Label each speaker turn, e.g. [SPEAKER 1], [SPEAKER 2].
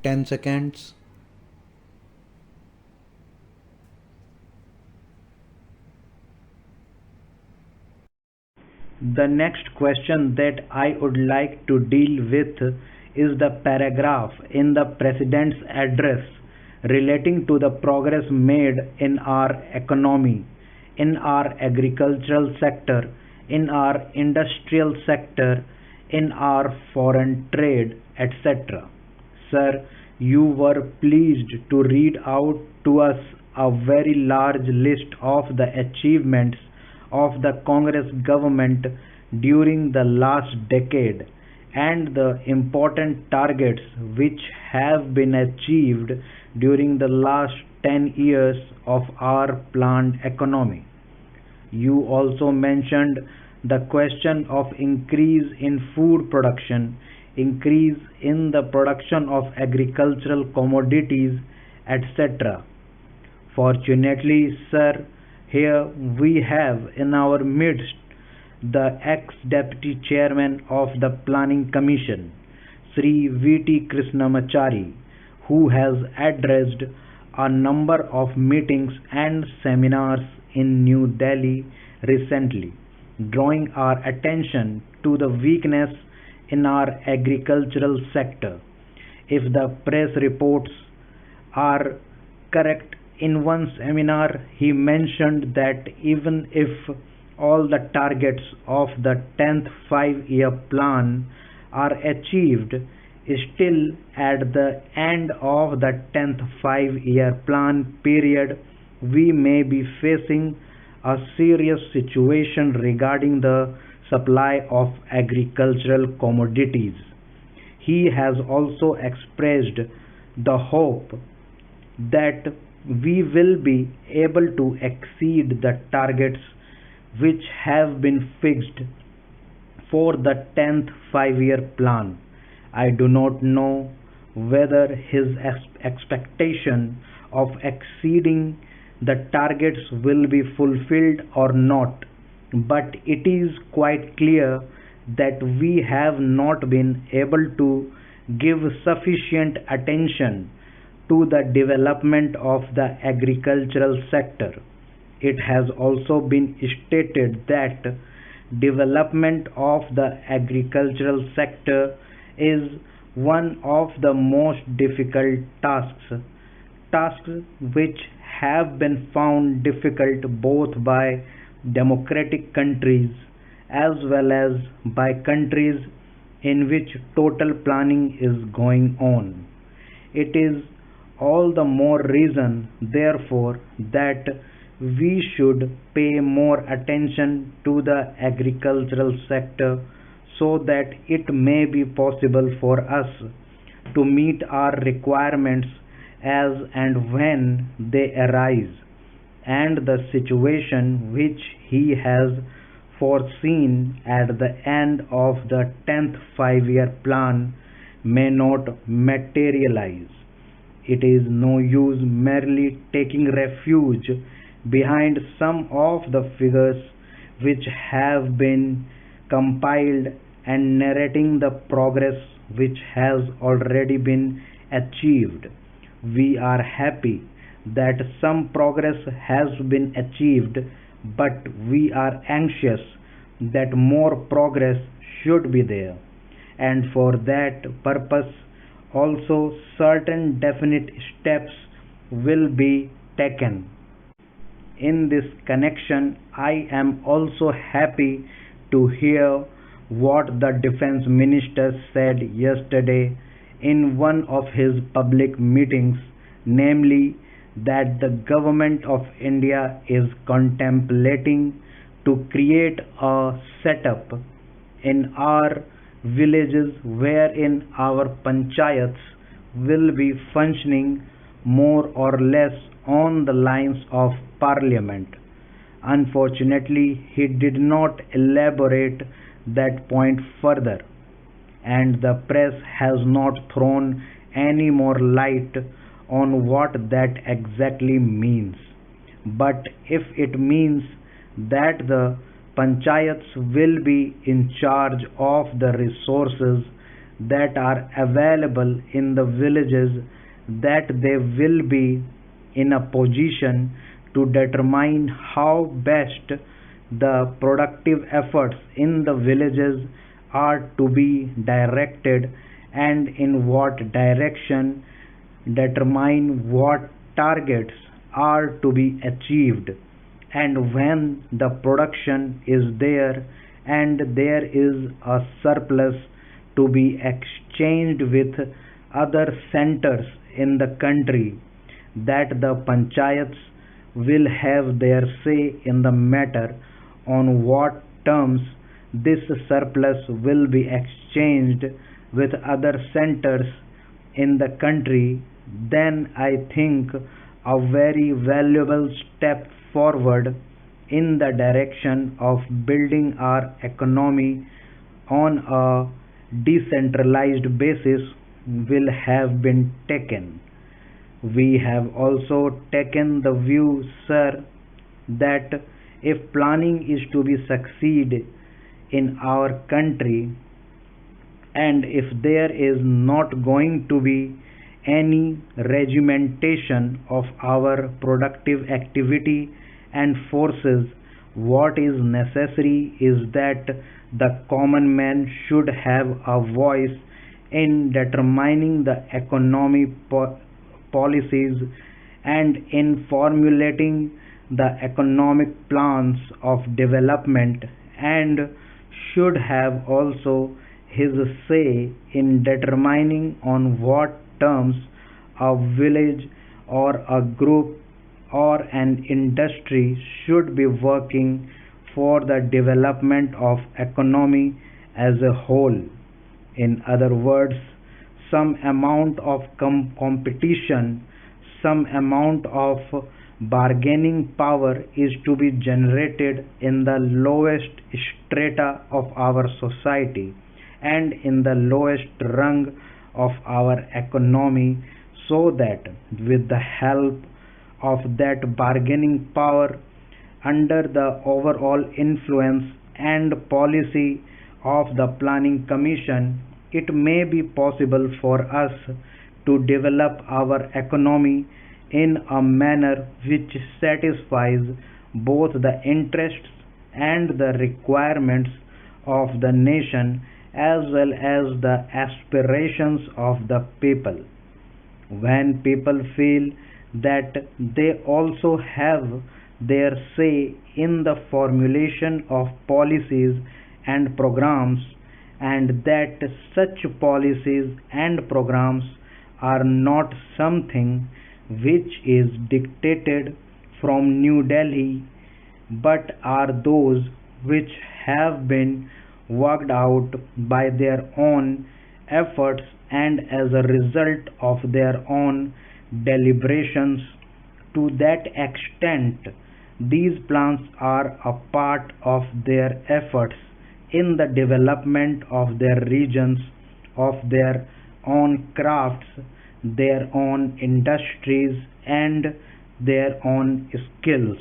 [SPEAKER 1] 10 seconds.
[SPEAKER 2] The next question that I would like to deal with is the paragraph in the President's address relating to the progress made in our economy, in our agricultural sector, in our industrial sector, in our foreign trade, etc. Sir, you were pleased to read out to us a very large list of the achievements of the Congress government during the last decade and the important targets which have been achieved during the last 10 years of our planned economy. You also mentioned the question of increase in food production, increase in the production of agricultural commodities, etc. Fortunately, sir, here we have in our midst the ex-deputy chairman of the Planning Commission, Sri V.T. Krishnamachari, who has addressed a number of meetings and seminars in New Delhi recently, drawing our attention to the weakness in our agricultural sector. If the press reports are correct, in one seminar he mentioned that even if all the targets of the 10th 5-year plan are achieved, still at the end of the 10th 5-year plan period we may be facing a serious situation regarding the supply of agricultural commodities. He has also expressed the hope that we will be able to exceed the targets which have been fixed for the 10th 5-year plan. I do not know whether his expectation of exceeding the targets will be fulfilled or not, but it is quite clear that we have not been able to give sufficient attention to the development of the agricultural sector. It has also been stated that development of the agricultural sector is one of the most difficult tasks which have been found difficult both by democratic countries as well as by countries in which total planning is going on. It is all the more reason, therefore, that we should pay more attention to the agricultural sector so that it may be possible for us to meet our requirements as and when they arise, and the situation which he has foreseen at the end of the 10th 5-year plan may not materialize. It is no use merely taking refuge behind some of the figures which have been compiled and narrating the progress which has already been achieved. We are happy that some progress has been achieved, but we are anxious that more progress should be there, and for that purpose also certain definite steps will be taken. In this connection, I am also happy to hear what the Defense Minister said yesterday in one of his public meetings, namely that the Government of India is contemplating to create a setup in our villages wherein our panchayats will be functioning more or less on the lines of parliament. Unfortunately, he did not elaborate that point further, and the press has not thrown any more light on what that exactly means. But if it means that the panchayats will be in charge of the resources, that are available in the villages, that they will be in a position to determine how best the productive efforts in the villages are to be directed, and in what direction, determine what targets are to be achieved. And when the production is there and there is a surplus to be exchanged with other centers in the country, that the panchayats will have their say in the matter on what terms this surplus will be exchanged with other centers in the country, then I think a very valuable step forward in the direction of building our economy on a decentralized basis will have been taken. We have also taken the view, sir, that if planning is to be succeed in our country, and if there is not going to be any regimentation of our productive activity and forces, what is necessary is that the common man should have a voice in determining the economy policies and in formulating the economic plans of development, and should have also his say in determining on what terms a village or a group or an industry should be working for the development of economy as a whole. In other words, some amount of competition, some amount of bargaining power is to be generated in the lowest strata of our society and in the lowest rung of our economy, so that with the help of that bargaining power, under the overall influence and policy of the planning commission, it may be possible for us to develop our economy in a manner which satisfies both the interests and the requirements of the nation as well as the aspirations of the people. When people feel that they also have their say in the formulation of policies and programs, and that such policies and programs are not something which is dictated from New Delhi, but are those which have been worked out by their own efforts and as a result of their own deliberations. To that extent, these plans are a part of their efforts in the development of their regions, of their own crafts, their own industries, and their own skills.